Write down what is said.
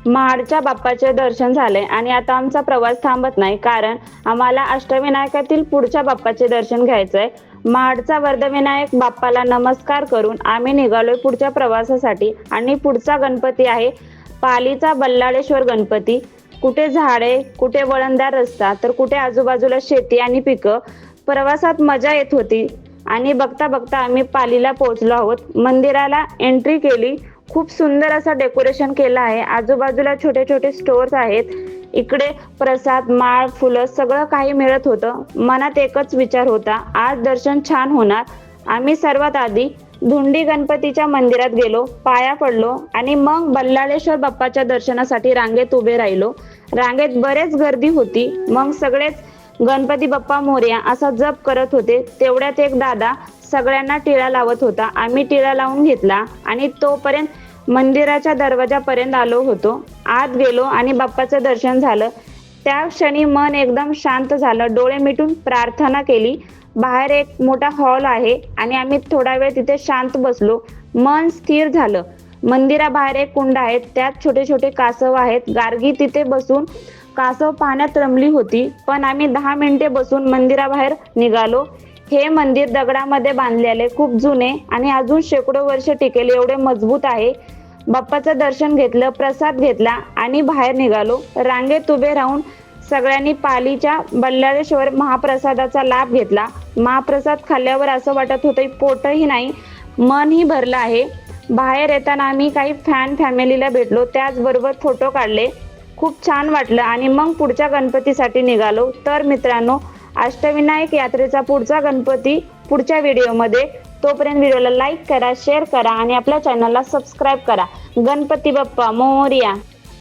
महाडच्या बाप्पाचे दर्शन झाले आणि आता आमचा प्रवास थांबत नाही, कारण आम्हाला अष्टविनायकातील पुढच्या बाप्पाचे दर्शन घ्यायचंय। महाडचा वरदविनायक बाप्पाला नमस्कार करून आम्ही निघालोय पुढच्या प्रवासासाठी। आणि पुढचा गणपती आहे पालीचा बल्लाळेश्वर गणपती। कुठे झाडे, कुठे वळणदार रस्ता, तर कुठे आजूबाजूला शेती आणि पिकं। प्रवासात मजा येत होती आणि बघता बघता आम्ही पालीला पोहोचलो आहोत। मंदिराला एंट्री केली। खूप सुंदर असं डेकोरेशन केलं आहे। आजूबाजूला छोटे छोटे स्टोर्स आहेत। इकडे प्रसाद, माळ, फुलं सगळं काही मिळत होतं। मनात एकच विचार होता, आज दर्शन छान होणार। आम्ही सर्वात आधी धुंडी गणपतीच्या मंदिरात गेलो, पाया पडलो आणि मग बल्लाळेश्वर बाप्पाच्या दर्शनासाठी रांगेत उभे राहिलो। रांगेत बरेच गर्दी होती। मग सगळेच गणपती बाप्पा मोरया असा जप करत होते। तेवढ्यात एक दादा सगळ्यांना टिळा लावत होता। आम्ही टिळा लावून घेतला आणि तोपर्यंत मंदिराच्या दरवाजापर्यंत आलो होतो। आत गेलो आणि बाप्पाचं दर्शन झालं। त्या क्षणी मन एकदम शांत झालं। डोळे मिटून प्रार्थना केली। बाहेर एक मोठा हॉल आहे आणि आम्ही थोडा वेळ तिथे शांत बसलो। मन स्थिर झालं। मंदिराबाहेर एक कुंड आहे, त्यात छोटे छोटे कासव आहेत। गार्गी तिथे बसून कासव पाण्यात रमली होती। पण आम्ही 10 मिनिटे बसून मंदिराबाहेर निघालो। हे मंदिर दगडामध्ये बांधलेले, खूप जुने आणि अजून शेकडो वर्ष टिकेल एवढे मजबूत आहे। बाप्पाचं दर्शन घेतलं, प्रसाद घेतला आणि बाहेर निघालो। रांगेत उभे राहून सगळ्यांनी पालीच्या बल्लाळेश्वर महाप्रसादाचा लाभ घेतला। महाप्रसाद खाल्ल्यावर असं वाटत होतं पोटही नाही, मनही भरलं आहे। बाहेर येताना आम्ही काही फॅमिलीला भेटलो, त्याचबरोबर फोटो काढले। खूप छान वाटलं आणि मग पुढच्या गणपतीसाठी निघालो। तर मित्रांनो, अष्टविनायक यात्रेचा पुढचा गणपती पुढच्या व्हिडिओमध्ये। तोपर्यंत व्हिडिओला लाईक करा, शेअर करा आणि आपल्या चॅनलला सबस्क्राईब करा। गणपती बाप्पा मोरया।